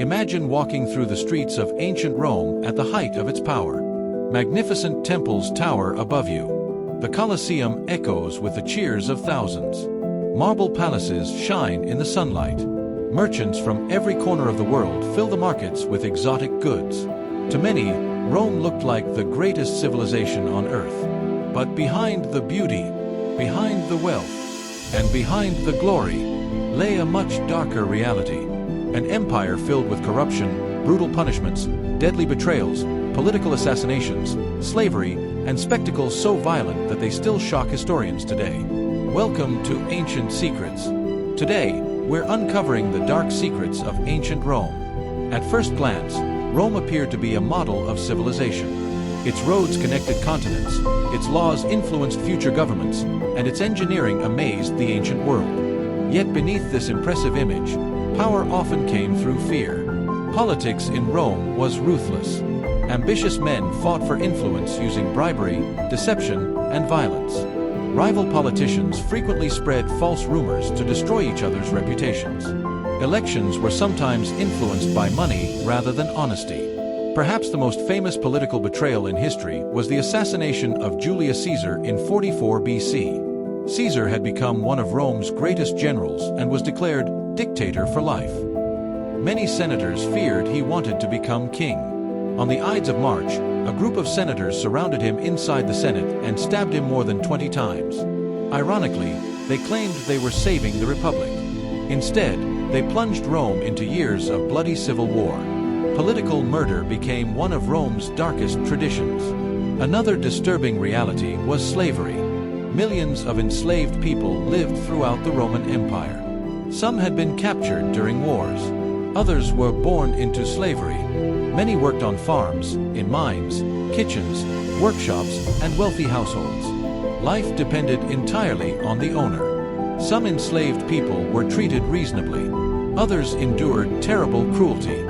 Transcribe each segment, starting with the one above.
Imagine walking through the streets of ancient Rome at the height of its power. Magnificent temples tower above you. The Colosseum echoes with the cheers of thousands. Marble palaces shine in the sunlight. Merchants from every corner of the world fill the markets with exotic goods. To many, Rome looked like the greatest civilization on earth. But behind the beauty, behind the wealth, and behind the glory, lay a much darker reality. An empire filled with corruption, brutal punishments, deadly betrayals, political assassinations, slavery, and spectacles so violent that they still shock historians today. Welcome to Ancient Secrets. Today, we're uncovering the dark secrets of ancient Rome. At first glance, Rome appeared to be a model of civilization. Its roads connected continents, its laws influenced future governments, and its engineering amazed the ancient world. Yet beneath this impressive image, power often came through fear. Politics in Rome was ruthless. Ambitious men fought for influence using bribery, deception, and violence. Rival politicians frequently spread false rumors to destroy each other's reputations. Elections were sometimes influenced by money rather than honesty. Perhaps the most famous political betrayal in history was the assassination of Julius Caesar in 44 BC. Caesar had become one of Rome's greatest generals and was declared dictator for life. Many senators feared he wanted to become king. On the Ides of March, a group of senators surrounded him inside the Senate and stabbed him more than 20 times. Ironically, they claimed they were saving the Republic. Instead, they plunged Rome into years of bloody civil war. Political murder became one of Rome's darkest traditions. Another disturbing reality was slavery. Millions of enslaved people lived throughout the Roman Empire. Some had been captured during wars. Others were born into slavery. Many worked on farms, in mines, kitchens, workshops, and wealthy households. Life depended entirely on the owner. Some enslaved people were treated reasonably. Others endured terrible cruelty.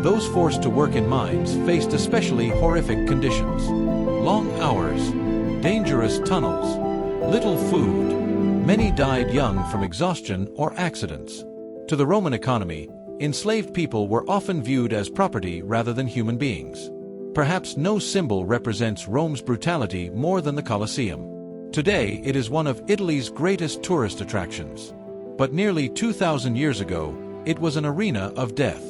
Those forced to work in mines faced especially horrific conditions. Long hours, dangerous tunnels, little food. Many died young from exhaustion or accidents. To the Roman economy, enslaved people were often viewed as property rather than human beings. Perhaps no symbol represents Rome's brutality more than the Colosseum. Today, it is one of Italy's greatest tourist attractions. But nearly 2,000 years ago, it was an arena of death.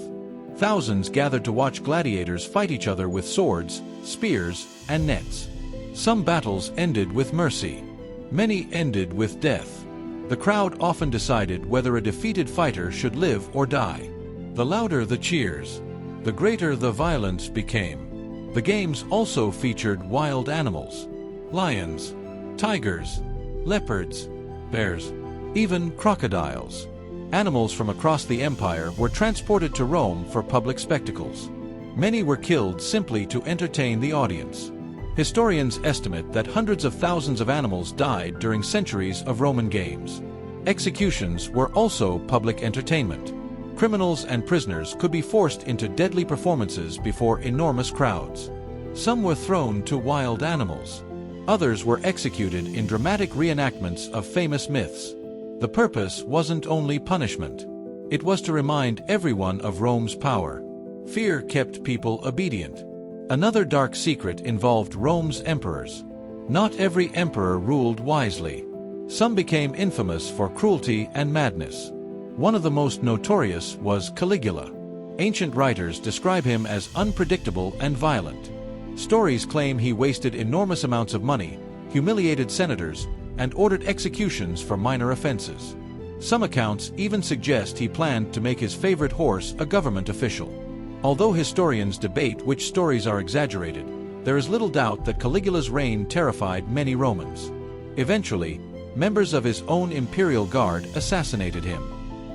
Thousands gathered to watch gladiators fight each other with swords, spears, and nets. Some battles ended with mercy. Many ended with death. The crowd often decided whether a defeated fighter should live or die. The louder the cheers, the greater the violence became. The games also featured wild animals: lions, tigers, leopards, bears, even crocodiles. Animals from across the empire were transported to Rome for public spectacles. Many were killed simply to entertain the audience. Historians estimate that hundreds of thousands of animals died during centuries of Roman games. Executions were also public entertainment. Criminals and prisoners could be forced into deadly performances before enormous crowds. Some were thrown to wild animals. Others were executed in dramatic reenactments of famous myths. The purpose wasn't only punishment. It was to remind everyone of Rome's power. Fear kept people obedient. Another dark secret involved Rome's emperors. Not every emperor ruled wisely. Some became infamous for cruelty and madness. One of the most notorious was Caligula. Ancient writers describe him as unpredictable and violent. Stories claim he wasted enormous amounts of money, humiliated senators, and ordered executions for minor offenses. Some accounts even suggest he planned to make his favorite horse a government official. Although historians debate which stories are exaggerated, there is little doubt that Caligula's reign terrified many Romans. Eventually, members of his own imperial guard assassinated him.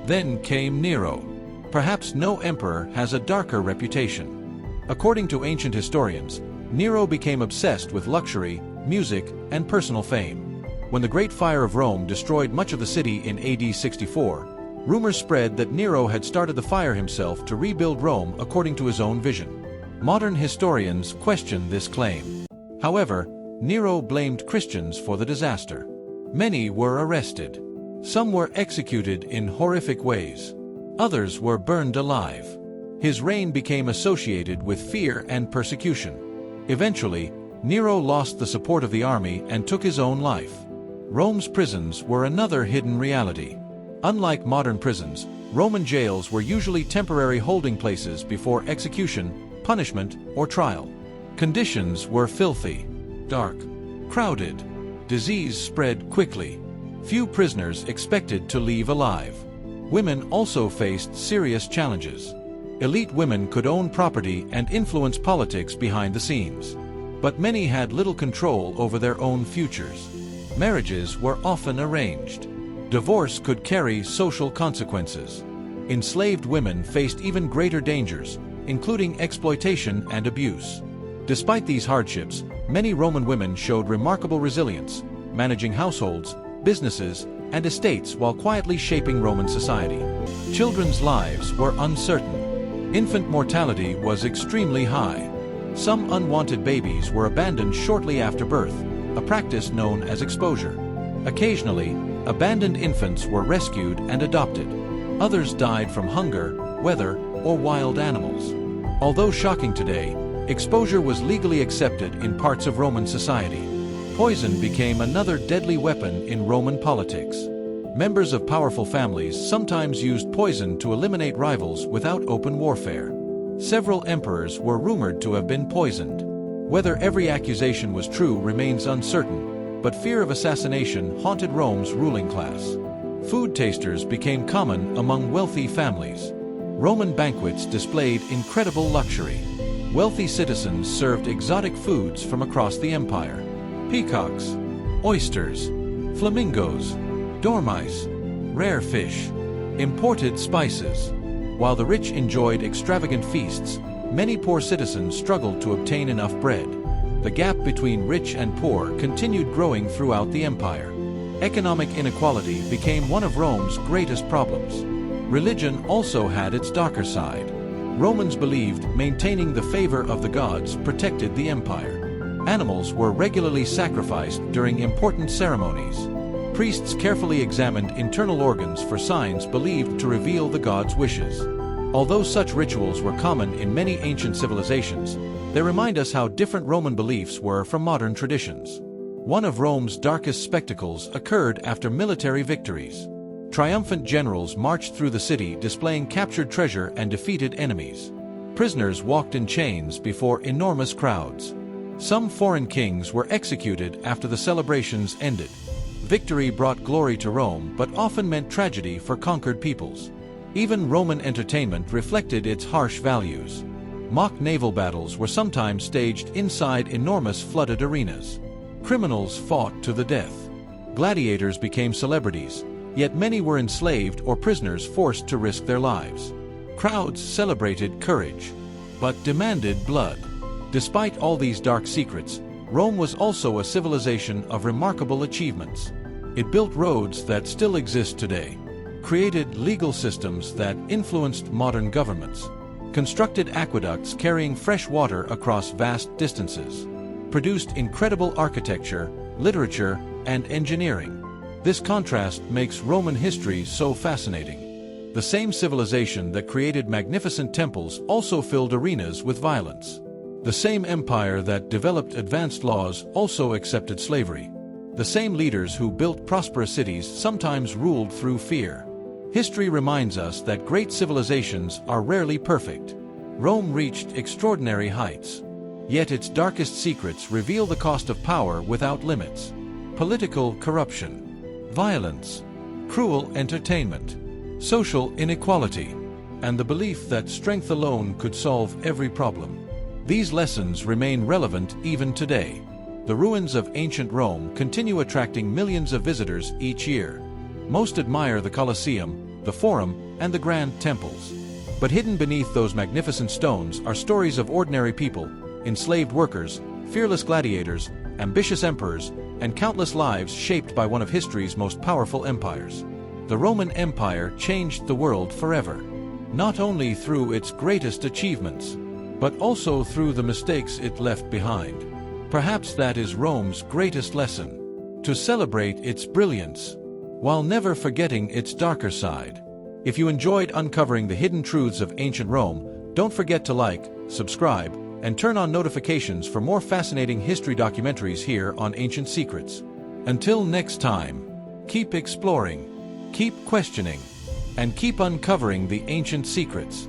Then came Nero. Perhaps no emperor has a darker reputation. According to ancient historians, Nero became obsessed with luxury, music, and personal fame. When the Great Fire of Rome destroyed much of the city in AD 64, rumors spread that Nero had started the fire himself to rebuild Rome according to his own vision. Modern historians question this claim. However, Nero blamed Christians for the disaster. Many were arrested. Some were executed in horrific ways. Others were burned alive. His reign became associated with fear and persecution. Eventually, Nero lost the support of the army and took his own life. Rome's prisons were another hidden reality. Unlike modern prisons, Roman jails were usually temporary holding places before execution, punishment, or trial. Conditions were filthy, dark, crowded. Disease spread quickly. Few prisoners expected to leave alive. Women also faced serious challenges. Elite women could own property and influence politics behind the scenes. But many had little control over their own futures. Marriages were often arranged. Divorce could carry social consequences. Enslaved women faced even greater dangers, including exploitation and abuse. Despite these hardships, many Roman women showed remarkable resilience, managing households, businesses, and estates while quietly shaping Roman society. Children's lives were uncertain. Infant mortality was extremely high. Some unwanted babies were abandoned shortly after birth, a practice known as exposure. Occasionally, abandoned infants were rescued and adopted. Others died from hunger, weather, or wild animals. Although shocking today, exposure was legally accepted in parts of Roman society. Poison became another deadly weapon in Roman politics. Members of powerful families sometimes used poison to eliminate rivals without open warfare. Several emperors were rumored to have been poisoned. Whether every accusation was true remains uncertain, but fear of assassination haunted Rome's ruling class. Food tasters became common among wealthy families. Roman banquets displayed incredible luxury. Wealthy citizens served exotic foods from across the empire. Peacocks, oysters, flamingos, dormice, rare fish, imported spices. While the rich enjoyed extravagant feasts, many poor citizens struggled to obtain enough bread. The gap between rich and poor continued growing throughout the empire. Economic inequality became one of Rome's greatest problems. Religion also had its darker side. Romans believed maintaining the favor of the gods protected the empire. Animals were regularly sacrificed during important ceremonies. Priests carefully examined internal organs for signs believed to reveal the gods' wishes. Although such rituals were common in many ancient civilizations, they remind us how different Roman beliefs were from modern traditions. One of Rome's darkest spectacles occurred after military victories. Triumphant generals marched through the city displaying captured treasure and defeated enemies. Prisoners walked in chains before enormous crowds. Some foreign kings were executed after the celebrations ended. Victory brought glory to Rome, but often meant tragedy for conquered peoples. Even Roman entertainment reflected its harsh values. Mock naval battles were sometimes staged inside enormous flooded arenas. Criminals fought to the death. Gladiators became celebrities, yet many were enslaved or prisoners forced to risk their lives. Crowds celebrated courage, but demanded blood. Despite all these dark secrets, Rome was also a civilization of remarkable achievements. It built roads that still exist today, created legal systems that influenced modern governments, constructed aqueducts carrying fresh water across vast distances, produced incredible architecture, literature, and engineering. This contrast makes Roman history so fascinating. The same civilization that created magnificent temples also filled arenas with violence. The same empire that developed advanced laws also accepted slavery. The same leaders who built prosperous cities sometimes ruled through fear. History reminds us that great civilizations are rarely perfect. Rome reached extraordinary heights. Yet its darkest secrets reveal the cost of power without limits. Political corruption, violence, cruel entertainment, social inequality, and the belief that strength alone could solve every problem. These lessons remain relevant even today. The ruins of ancient Rome continue attracting millions of visitors each year. Most admire the Colosseum, the Forum, and the grand temples. But hidden beneath those magnificent stones are stories of ordinary people, enslaved workers, fearless gladiators, ambitious emperors, and countless lives shaped by one of history's most powerful empires. The Roman Empire changed the world forever, not only through its greatest achievements, but also through the mistakes it left behind. Perhaps that is Rome's greatest lesson: to celebrate its brilliance, while never forgetting its darker side. If you enjoyed uncovering the hidden truths of ancient Rome, Don't forget to like, subscribe, and turn on notifications for more fascinating history documentaries here on Ancient Secrets. Until next time, keep exploring, keep questioning, and keep uncovering the ancient secrets.